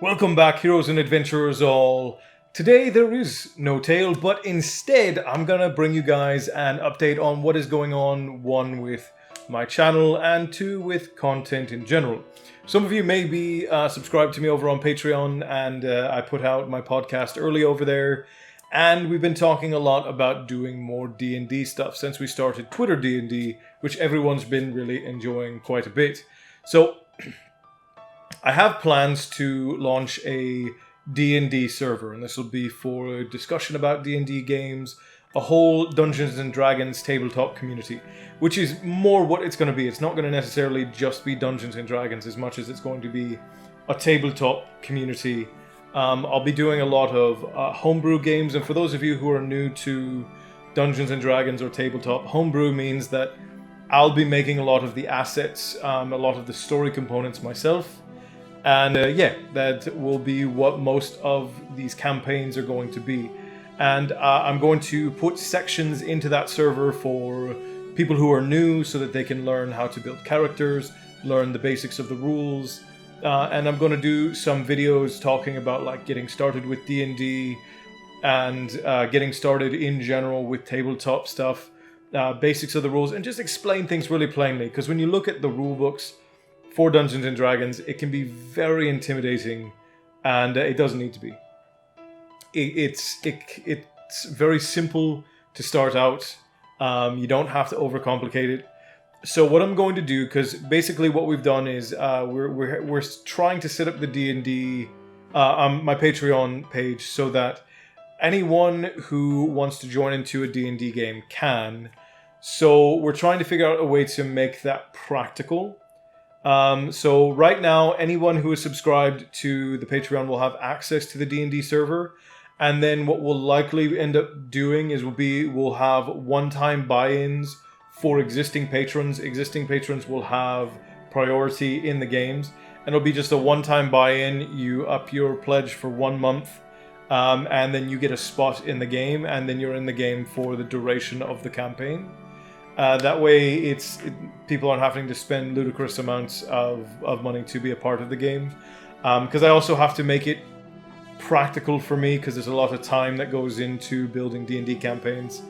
Welcome back, heroes and adventurers all. Today there is no tale, but instead I'm gonna bring you guys an update on what is going on, one, with my channel, and two, with content in general. Some of you may be subscribed to me over on Patreon, and I put out my podcast early over there, and we've been talking a lot about doing more D&D stuff since we started Twitter D&D, which everyone's been really enjoying quite a bit. So I have plans to launch a D&D server, and this will be for a discussion about D&D games, a whole Dungeons & Dragons tabletop community, which is more what it's going to be. It's not going to necessarily just be Dungeons & Dragons as much as it's going to be a tabletop community. I'll be doing a lot of homebrew games, and for those of you who are new to Dungeons & Dragons or tabletop, homebrew means that I'll be making a lot of the assets, a lot of the story components myself. And that will be what most of these campaigns are going to be. And I'm going to put sections into that server for people who are new so that they can learn how to build characters, learn the basics of the rules. And I'm going to do some videos talking about like getting started with D&D and getting started in general with tabletop stuff, basics of the rules, and just explain things really plainly. Because when you look at the rule books for Dungeons & Dragons, it can be very intimidating, and it doesn't need to be. It's very simple to start out. You don't have to overcomplicate it. So what I'm going to do, because basically what we've done is we're trying to set up the D&D on my Patreon page so that anyone who wants to join into a D&D game can. So we're trying to figure out a way to make that practical. So right now, anyone who is subscribed to the Patreon will have access to the D&D server. And then what we'll likely end up doing is we'll have one-time buy-ins for existing patrons. Existing patrons will have priority in the games. And it'll be just a one-time buy-in. You up your pledge for 1 month. And then you get a spot in the game. And then you're in the game for the duration of the campaign. That way, people aren't having to spend ludicrous amounts of money to be a part of the game. Because I also have to make it practical for me, because there's a lot of time that goes into building D&D campaigns.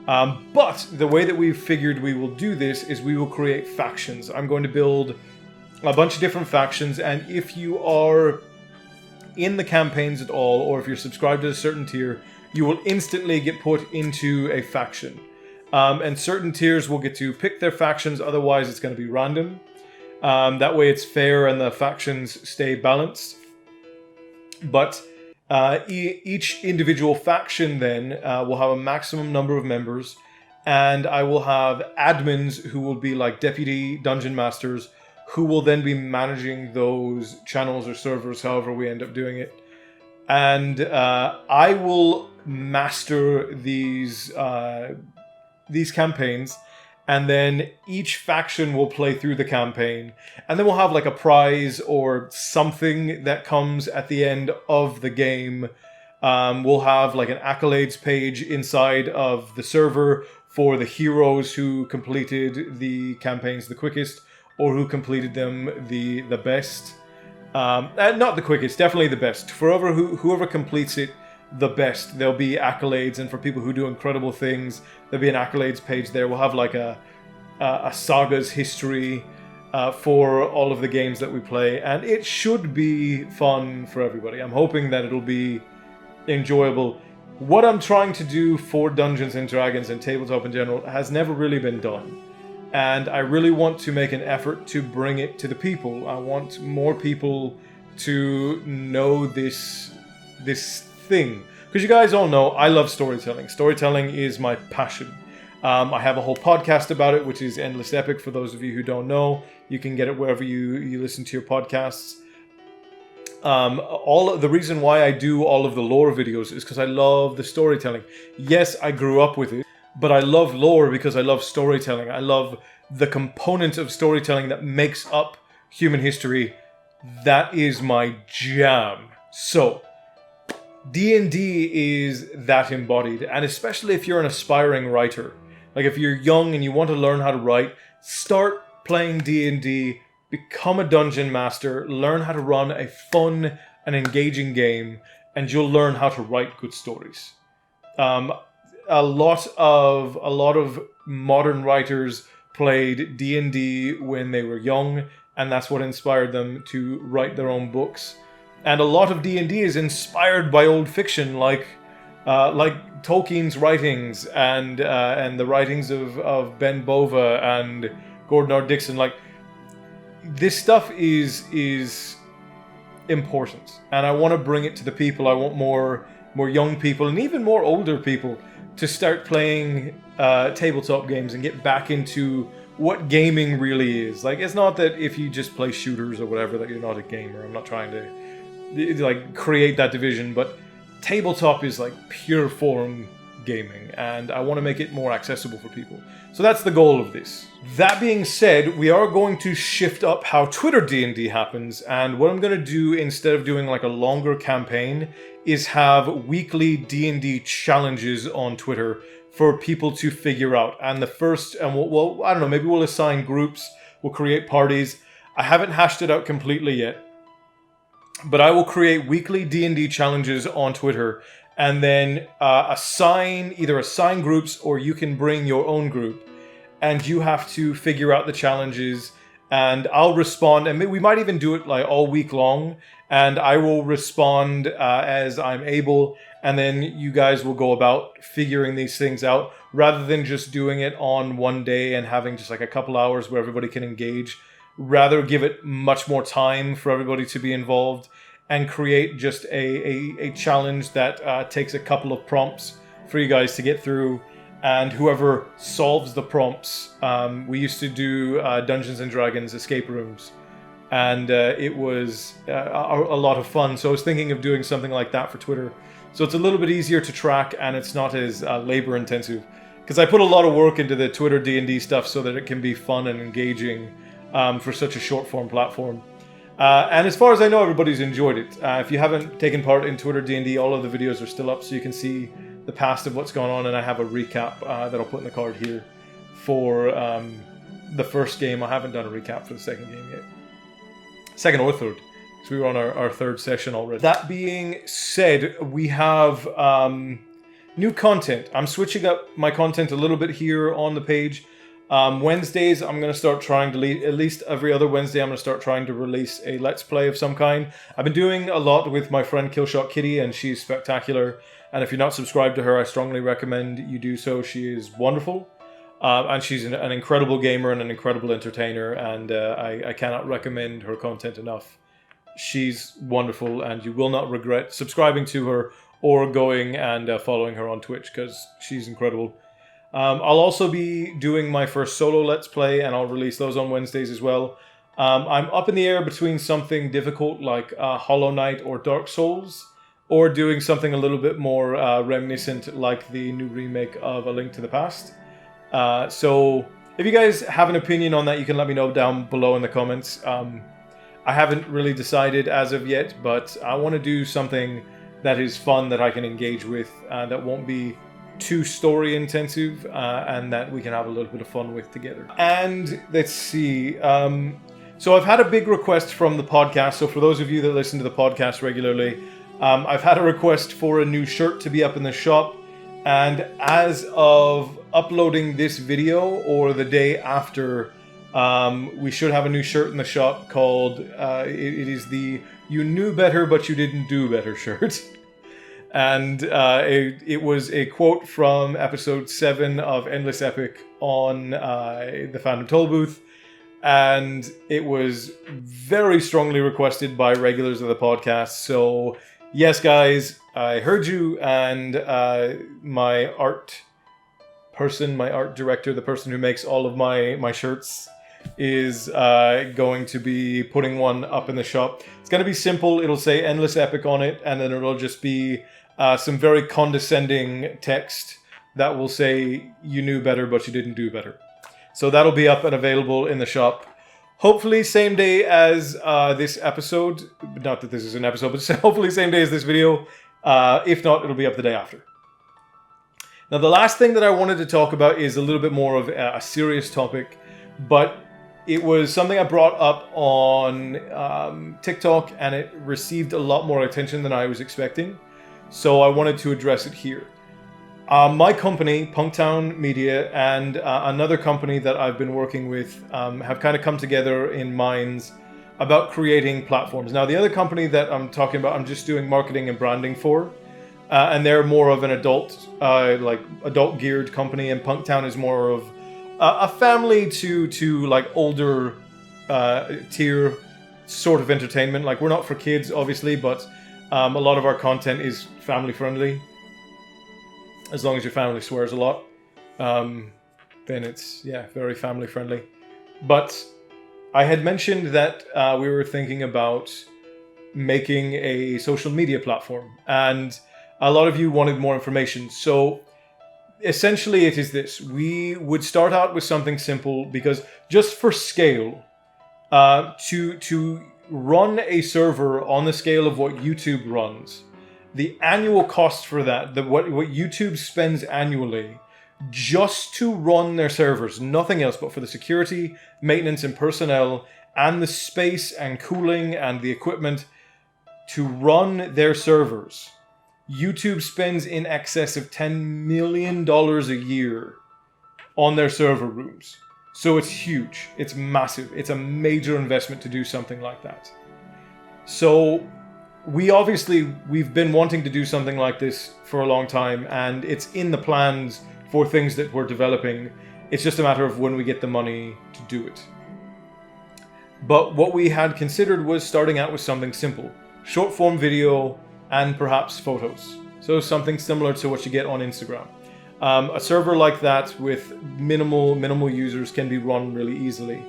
But the way that we've figured we will do this is we will create factions. I'm going to build a bunch of different factions, and if you are in the campaigns at all, or if you're subscribed to a certain tier, you will instantly get put into a faction. And certain tiers will get to pick their factions, otherwise it's going to be random. That way it's fair and the factions stay balanced. But each individual faction then will have a maximum number of members, and I will have admins who will be like deputy dungeon masters, who will then be managing those channels or servers, however we end up doing it. And I will master these campaigns, and then each faction will play through the campaign, and then we'll have like a prize or something that comes at the end of the game. We'll have like an accolades page inside of the server for the heroes who completed the campaigns the quickest, or who completed them the best. Not the quickest, definitely the best. For whoever completes it the best, there'll be accolades, and for people who do incredible things, there'll be an accolades page there. We'll have like a saga's history for all of the games that we play, and it should be fun for everybody. I'm hoping that it'll be enjoyable. What I'm trying to do for Dungeons & Dragons and tabletop in general has never really been done, and I really want to make an effort to bring it to the people. I want more people to know this thing, because you guys all know I love storytelling. Storytelling is my passion. I have a whole podcast about it, which is Endless Epic. For those of you who don't know, you can get it wherever you listen to your podcasts. The reason why I do all of the lore videos is because I love the storytelling. Yes, I grew up with it, but I love lore because I love storytelling. I love the component of storytelling that makes up human history. That is my jam. So D&D is that embodied, and especially if you're an aspiring writer. Like if you're young and you want to learn how to write, start playing D&D, become a dungeon master, learn how to run a fun an engaging game, and you'll learn how to write good stories. A lot of modern writers played D&D when they were young, and that's what inspired them to write their own books. And a lot of D&D is inspired by old fiction, like Tolkien's writings and the writings of Ben Bova and Gordon R. Dixon. Like, this stuff is important, and I want to bring it to the people. I want more young people and even more older people to start playing tabletop games and get back into what gaming really is. Like, it's not that if you just play shooters or whatever that you're not a gamer. I'm not trying to like create that division, but tabletop is like pure form gaming, and I want to make it more accessible for people. So that's the goal of this. That being said, we are going to shift up how Twitter D&D happens, and what I'm going to do instead of doing like a longer campaign is have weekly D&D challenges on Twitter for people to figure out. And the first, and well, I don't know, maybe we'll assign groups, we'll create parties. I haven't hashed it out completely yet, but I will create weekly D&D challenges on Twitter, and then either assign groups, or you can bring your own group, and you have to figure out the challenges, and I'll respond, and we might even do it like all week long, and I will respond as I'm able, and then you guys will go about figuring these things out, rather than just doing it on one day and having just like a couple hours where everybody can engage. Rather give it much more time for everybody to be involved, and create just a challenge that takes a couple of prompts for you guys to get through, and whoever solves the prompts. We used to do Dungeons and Dragons escape rooms, and it was a lot of fun. So I was thinking of doing something like that for Twitter, so it's a little bit easier to track and it's not as labor intensive, because I put a lot of work into the Twitter D&D stuff so that it can be fun and engaging for such a short form platform. And as far as I know, everybody's enjoyed it. If you haven't taken part in Twitter D&D, all of the videos are still up, so you can see the past of what's going on, and I have a recap that I'll put in the card here for the first game. I haven't done a recap for the second game yet. Second or third, because we were on our third session already. That being said, we have new content. I'm switching up my content a little bit here on the page. Wednesdays, I'm going to start trying to, at least every other Wednesday, I'm going to start trying to release a Let's Play of some kind. I've been doing a lot with my friend Killshot Kitty, and she's spectacular. And if you're not subscribed to her, I strongly recommend you do so. She is wonderful. And she's an incredible gamer and an incredible entertainer, and I cannot recommend her content enough. She's wonderful, and you will not regret subscribing to her or going and following her on Twitch, because she's incredible. I'll also be doing my first solo Let's Play, and I'll release those on Wednesdays as well. I'm up in the air between something difficult like Hollow Knight or Dark Souls, or doing something a little bit more reminiscent like the new remake of A Link to the Past. So if you guys have an opinion on that, you can let me know down below in the comments. I haven't really decided as of yet, but I want to do something that is fun, that I can engage with, that won't be too story intensive, and that we can have a little bit of fun with together. And let's see, so I've had a big request from the podcast. So for those of you that listen to the podcast regularly, I've had a request for a new shirt to be up in the shop, and as of uploading this video or the day after, we should have a new shirt in the shop called it is the "You Knew Better But You Didn't Do Better" shirt. And it was a quote from episode 7 of Endless Epic on the Fandom Toll booth, and it was very strongly requested by regulars of the podcast. So yes, guys, I heard you, and my art director, the person who makes all of my shirts, is going to be putting one up in the shop. It's going to be simple. It'll say Endless Epic on it, and then it'll just be some very condescending text that will say, "You knew better, but you didn't do better." So that'll be up and available in the shop. Hopefully same day as this episode. Not that this is an episode, but hopefully same day as this video. If not, it'll be up the day after. Now, the last thing that I wanted to talk about is a little bit more of a serious topic, but It was something I brought up on TikTok, and it received a lot more attention than I was expecting. So I wanted to address it here. My company, Punktown Media, and another company that I've been working with have kind of come together in minds about creating platforms. Now, the other company that I'm talking about, I'm just doing marketing and branding for, and they're more of an adult geared company, and Punktown is more of a family to like older tier sort of entertainment. Like, we're not for kids, obviously, but a lot of our content is family friendly. As long as your family swears a lot, then it's, yeah, very family friendly. But I had mentioned that we were thinking about making a social media platform, and a lot of you wanted more information. So essentially it is this. We would start out with something simple, because just for scale, to run a server on the scale of what YouTube runs, the annual cost for that, what YouTube spends annually just to run their servers, nothing else but for the security, maintenance and personnel, and the space and cooling and the equipment to run their servers, YouTube spends in excess of $10 million a year on their server rooms. So it's huge, it's massive, it's a major investment to do something like that. So we've been wanting to do something like this for a long time, and it's in the plans for things that we're developing. It's just a matter of when we get the money to do it. But what we had considered was starting out with something simple. Short form video and perhaps photos. So something similar to what you get on Instagram. A server like that with minimal users can be run really easily.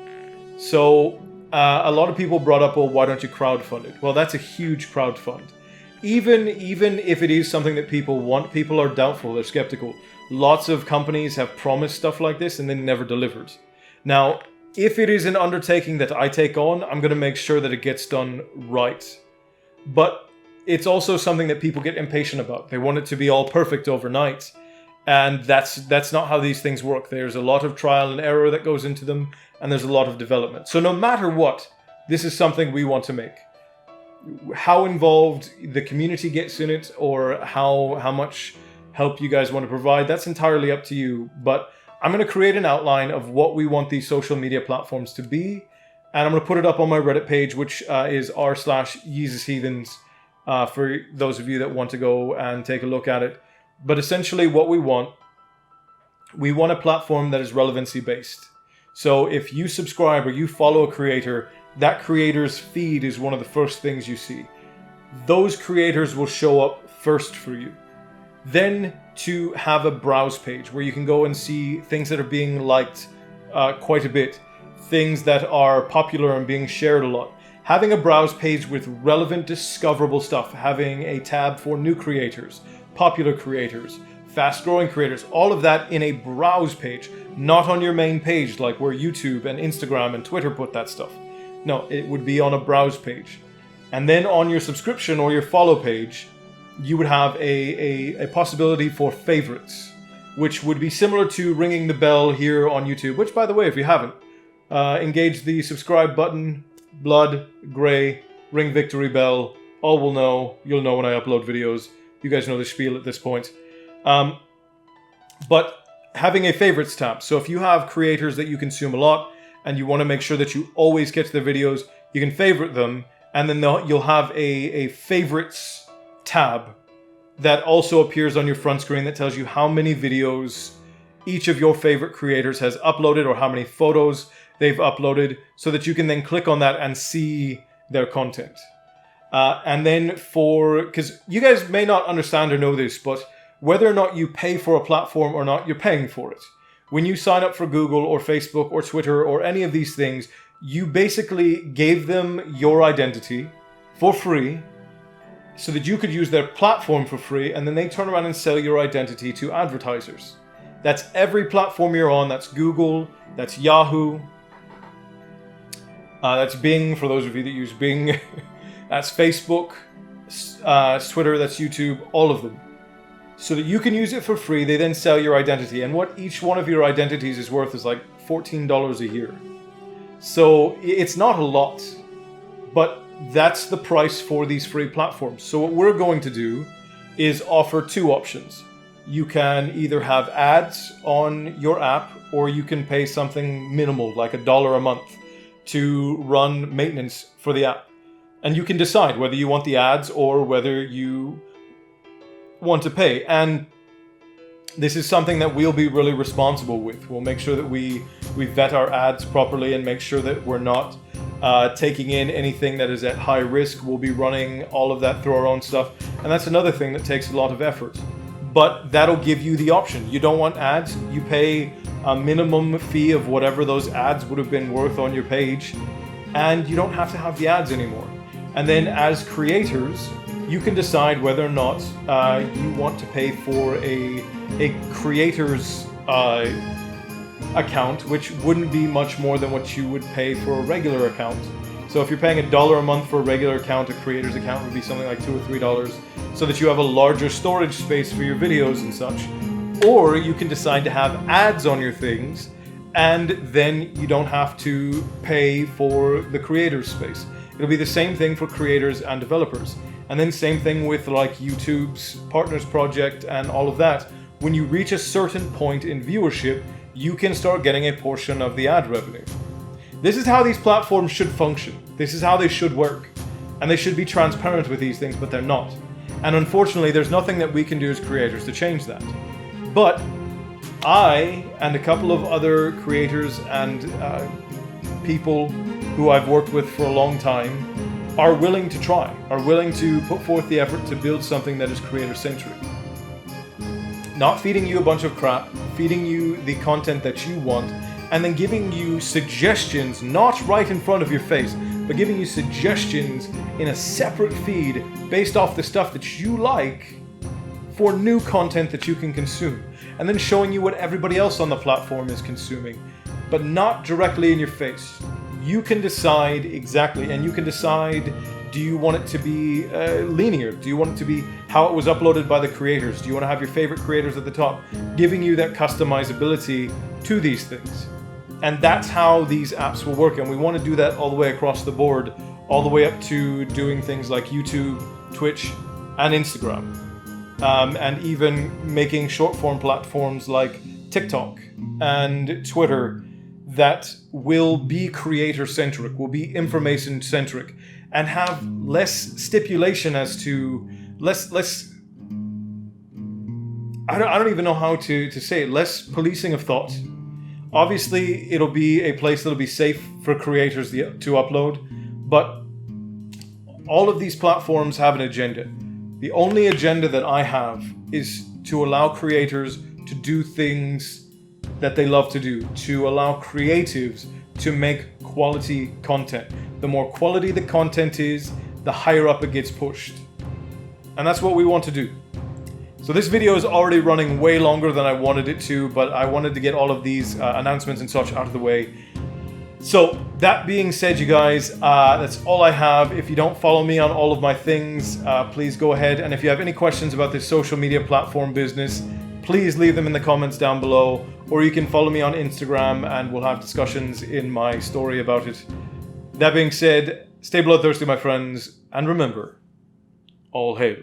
So a lot of people brought up, well, why don't you crowdfund it? Well, that's a huge crowdfund. Even if it is something that people want, people are doubtful, they're skeptical. Lots of companies have promised stuff like this and then never delivered. Now, if it is an undertaking that I take on, I'm going to make sure that it gets done right. But it's also something that people get impatient about. They want it to be all perfect overnight. And that's not how these things work. There's a lot of trial and error that goes into them, and there's a lot of development. So no matter what, this is something we want to make. How involved the community gets in it, or how much help you guys want to provide, that's entirely up to you. But I'm going to create an outline of what we want these social media platforms to be, and I'm going to put it up on my Reddit page, which is r/YeezusHeathens, for those of you that want to go and take a look at it. But essentially what we want a platform that is relevancy based. So if you subscribe or you follow a creator, that creator's feed is one of the first things you see. Those creators will show up first for you. Then to have a browse page where you can go and see things that are being liked quite a bit, things that are popular and being shared a lot. Having a browse page with relevant, discoverable stuff, having a tab for new creators, popular creators, fast-growing creators, all of that in a browse page, not on your main page like where YouTube and Instagram and Twitter put that stuff. No, it would be on a browse page. And then on your subscription or your follow page, you would have a possibility for favorites, which would be similar to ringing the bell here on YouTube, which, by the way, if you haven't, engage the subscribe button, blood, gray, ring victory bell, all will know, you'll know when I upload videos. You guys know the spiel at this point. But having a favorites tab. So if you have creators that you consume a lot and you want to make sure that you always get to their videos, you can favorite them, and then you'll have a favorites tab that also appears on your front screen that tells you how many videos each of your favorite creators has uploaded or how many photos they've uploaded, so that you can then click on that and see their content. And then because you guys may not understand or know this, but whether or not you pay for a platform or not, you're paying for it. When you sign up for Google or Facebook or Twitter or any of these things, you basically gave them your identity for free so that you could use their platform for free, and then they turn around and sell your identity to advertisers. That's every platform you're on. That's Google, that's Yahoo, that's Bing, for those of you that use Bing. That's Facebook, Twitter, that's YouTube, all of them. So that you can use it for free, they then sell your identity. And what each one of your identities is worth is like $14 a year. So it's not a lot, but that's the price for these free platforms. So what we're going to do is offer two options. You can either have ads on your app, or you can pay something minimal, like $1 a month, to run maintenance for the app. And you can decide whether you want the ads or whether you want to pay. And this is something that we'll be really responsible with. We'll make sure that we vet our ads properly and make sure that we're not taking in anything that is at high risk. We'll be running all of that through our own stuff. And that's another thing that takes a lot of effort. But that'll give you the option. You don't want ads, you pay a minimum fee of whatever those ads would have been worth on your page, and you don't have to have the ads anymore. And then as creators, you can decide whether or not you want to pay for a creator's account, which wouldn't be much more than what you would pay for a regular account. So if you're paying $1 a month for a regular account, a creator's account would be something like $2 or $3, so that you have a larger storage space for your videos and such. Or you can decide to have ads on your things, and then you don't have to pay for the creator's space. It'll be the same thing for creators and developers. And then same thing with like YouTube's Partners Project and all of that. When you reach a certain point in viewership, you can start getting a portion of the ad revenue. This is how these platforms should function. This is how they should work. And they should be transparent with these things, but they're not. And unfortunately, there's nothing that we can do as creators to change that. But I and a couple of other creators and people who I've worked with for a long time are willing to try, are willing to put forth the effort to build something that is creator-centric. Not feeding you a bunch of crap, feeding you the content that you want, and then giving you suggestions, not right in front of your face, but giving you suggestions in a separate feed based off the stuff that you like for new content that you can consume. And then showing you what everybody else on the platform is consuming, but not directly in your face. You can decide exactly, and you can decide, do you want it to be linear? Do you want it to be how it was uploaded by the creators? Do you want to have your favorite creators at the top? Giving you that customizability to these things. And that's how these apps will work, and we want to do that all the way across the board, all the way up to doing things like YouTube, Twitch, and Instagram. And even making short-form platforms like TikTok and Twitter that will be creator-centric, will be information-centric, and have less stipulation as to less I don't even know how to say it, less policing of thought. Obviously, it'll be a place that'll be safe for creators to upload, but all of these platforms have an agenda. The only agenda that I have is to allow creators to do things that they love to do, to allow creatives to make quality content. The more quality the content is, the higher up it gets pushed. And that's what we want to do. So this video is already running way longer than I wanted it to, but I wanted to get all of these announcements and such out of the way. So that being said, you guys, that's all I have. If you don't follow me on all of my things, please go ahead. And if you have any questions about this social media platform business, please leave them in the comments down below, or you can follow me on Instagram and we'll have discussions in my story about it. That being said, stay bloodthirsty, my friends, and remember, all hail.